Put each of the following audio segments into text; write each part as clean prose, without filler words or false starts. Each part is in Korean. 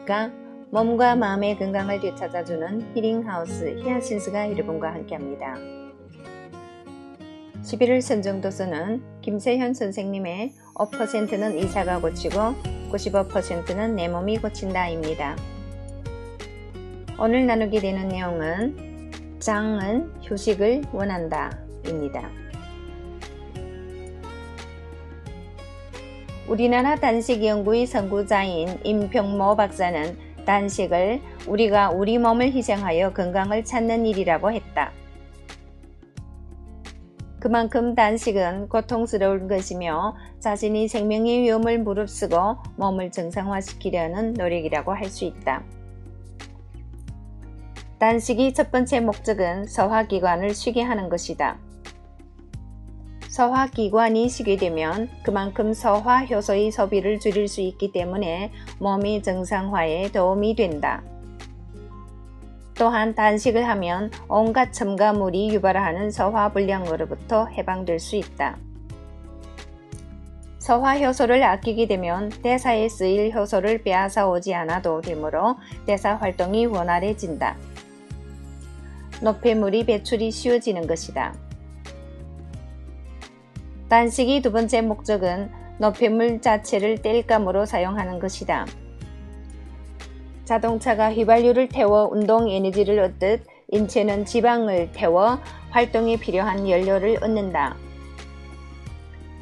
안녕하십니까? 몸과 마음의 건강을 되찾아주는 힐링하우스 히아신스가 여러분과 함께합니다. 11월 선정도서는 김세현 선생님의 5%는 의사가 고치고 95%는 내 몸이 고친다 입니다. 오늘 나누게 되는 내용은 장은 휴식을 원한다 입니다. 우리나라 단식연구의 선구자인 임평모 박사는 단식을 우리가 우리 몸을 희생하여 건강을 찾는 일이라고 했다. 그만큼 단식은 고통스러운 것이며 자신이 생명의 위험을 무릅쓰고 몸을 정상화시키려는 노력이라고 할 수 있다. 단식의 첫 번째 목적은 소화기관을 쉬게 하는 것이다. 소화기관이 쉬게 되면 그만큼 소화효소의 소비를 줄일 수 있기 때문에 몸의 정상화에 도움이 된다. 또한 단식을 하면 온갖 첨가물이 유발하는 소화불량으로부터 해방될 수 있다. 소화효소를 아끼게 되면 대사에 쓰일 효소를 빼앗아 오지 않아도 되므로 대사활동이 원활해진다. 노폐물이 배출이 쉬워지는 것이다. 단식의 두 번째 목적은 노폐물 자체를 땔감으로 사용하는 것이다. 자동차가 휘발유를 태워 운동 에너지를 얻듯 인체는 지방을 태워 활동에 필요한 연료를 얻는다.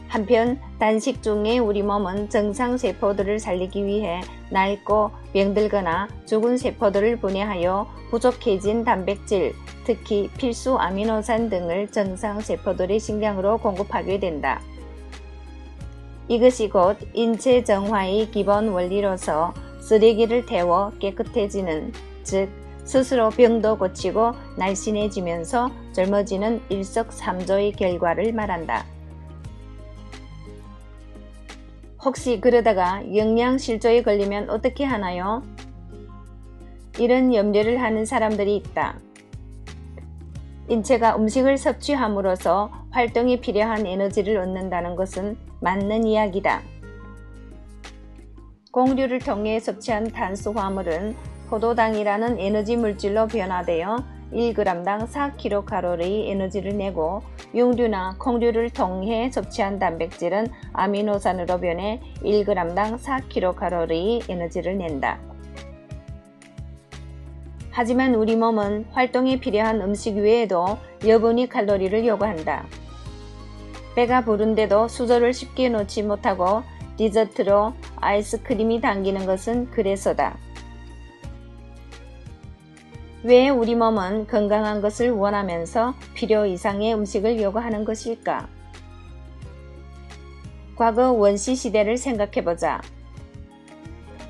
한편 단식 중에 우리 몸은 정상 세포들을 살리기 위해 낡고 병들거나 죽은 세포들을 분해하여 부족해진 단백질, 특히 필수 아미노산 등을 정상 세포들의 식량으로 공급하게 된다. 이것이 곧 인체 정화의 기본 원리로서 쓰레기를 태워 깨끗해지는, 즉 스스로 병도 고치고 날씬해지면서 젊어지는 일석삼조의 결과를 말한다. 혹시 그러다가 영양실조에 걸리면 어떻게 하나요? 이런 염려를 하는 사람들이 있다. 인체가 음식을 섭취함으로써 활동에 필요한 에너지를 얻는다는 것은 맞는 이야기다. 공류를 통해 섭취한 탄수화물은 포도당이라는 에너지 물질로 변화되어 1g당 4kcal의 에너지를 내고 육류나 콩류를 통해 섭취한 단백질은 아미노산으로 변해 1g당 4kcal의 에너지를 낸다. 하지만 우리 몸은 활동에 필요한 음식 외에도 여분의 칼로리를 요구한다. 배가 부른데도 수저를 쉽게 놓지 못하고 디저트로 아이스크림이 당기는 것은 그래서다. 왜 우리 몸은 건강한 것을 원하면서 필요 이상의 음식을 요구하는 것일까? 과거 원시시대를 생각해보자.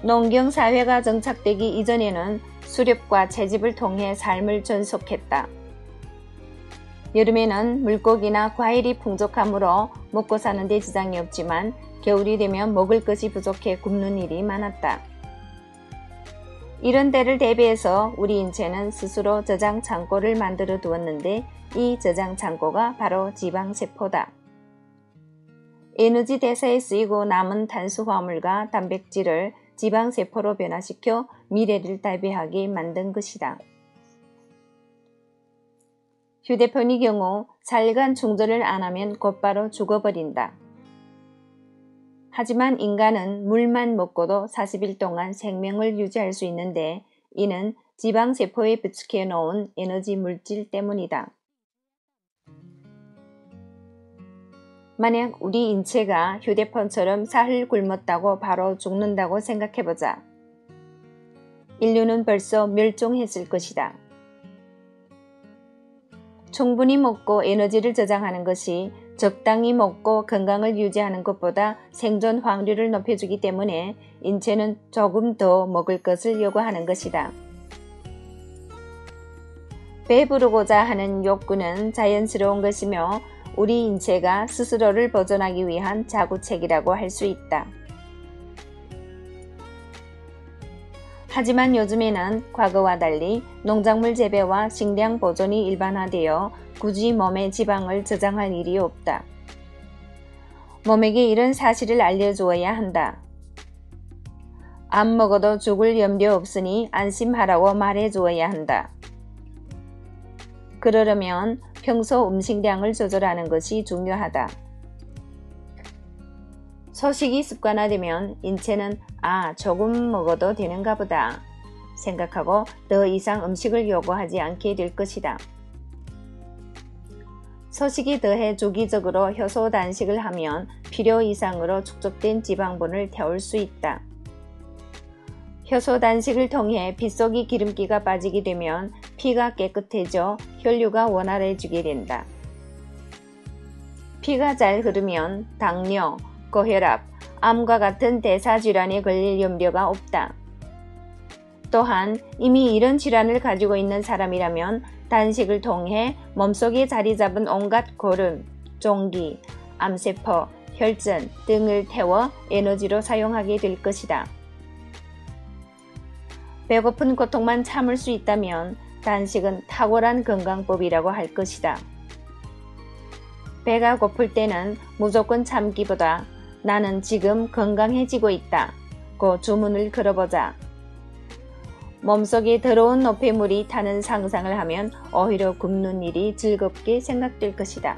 농경사회가 정착되기 이전에는 수렵과 채집을 통해 삶을 존속했다. 여름에는 물고기나 과일이 풍족하므로 먹고 사는 데 지장이 없지만 겨울이 되면 먹을 것이 부족해 굶는 일이 많았다. 이런 때를 대비해서 우리 인체는 스스로 저장 창고를 만들어 두었는데 이 저장 창고가 바로 지방세포다. 에너지 대사에 쓰이고 남은 탄수화물과 단백질을 지방세포로 변화시켜 미래를 대비하게 만든 것이다. 휴대폰의 경우 장기간 충전을 안 하면 곧바로 죽어버린다. 하지만 인간은 물만 먹고도 40일 동안 생명을 유지할 수 있는데 이는 지방세포에 부축해 놓은 에너지 물질 때문이다. 만약 우리 인체가 휴대폰처럼 사흘 굶었다고 바로 죽는다고 생각해보자. 인류는 벌써 멸종했을 것이다. 충분히 먹고 에너지를 저장하는 것이 적당히 먹고 건강을 유지하는 것보다 생존 확률을 높여주기 때문에 인체는 조금 더 먹을 것을 요구하는 것이다. 배부르고자 하는 욕구는 자연스러운 것이며 우리 인체가 스스로를 보존하기 위한 자구책이라고 할 수 있다. 하지만 요즘에는 과거와 달리 농작물 재배와 식량 보존이 일반화되어 굳이 몸에 지방을 저장할 일이 없다. 몸에게 이런 사실을 알려주어야 한다. 안 먹어도 죽을 염려 없으니 안심하라고 말해 주어야 한다. 그러려면 평소 음식량을 조절하는 것이 중요하다. 소식이 습관화되면 인체는 조금 먹어도 되는가 보다 생각하고 더 이상 음식을 요구하지 않게 될 것이다. 소식이 더해 주기적으로 효소 단식을 하면 필요 이상으로 축적된 지방분을 태울 수 있다. 효소 단식을 통해 빗속의 기름기가 빠지게 되면 피가 깨끗해져 혈류가 원활해지게 된다. 피가 잘 흐르면 당뇨, 고혈압, 암과 같은 대사질환에 걸릴 염려가 없다. 또한 이미 이런 질환을 가지고 있는 사람이라면 단식을 통해 몸속에 자리 잡은 온갖 고름, 종기, 암세포, 혈전 등을 태워 에너지로 사용하게 될 것이다. 배고픈 고통만 참을 수 있다면 단식은 탁월한 건강법이라고 할 것이다. 배가 고플 때는 무조건 참기보다 나는 지금 건강해지고 있다 고 주문을 걸어보자. 몸속에 더러운 노폐물이 타는 상상을 하면 오히려 굶는 일이 즐겁게 생각될 것이다.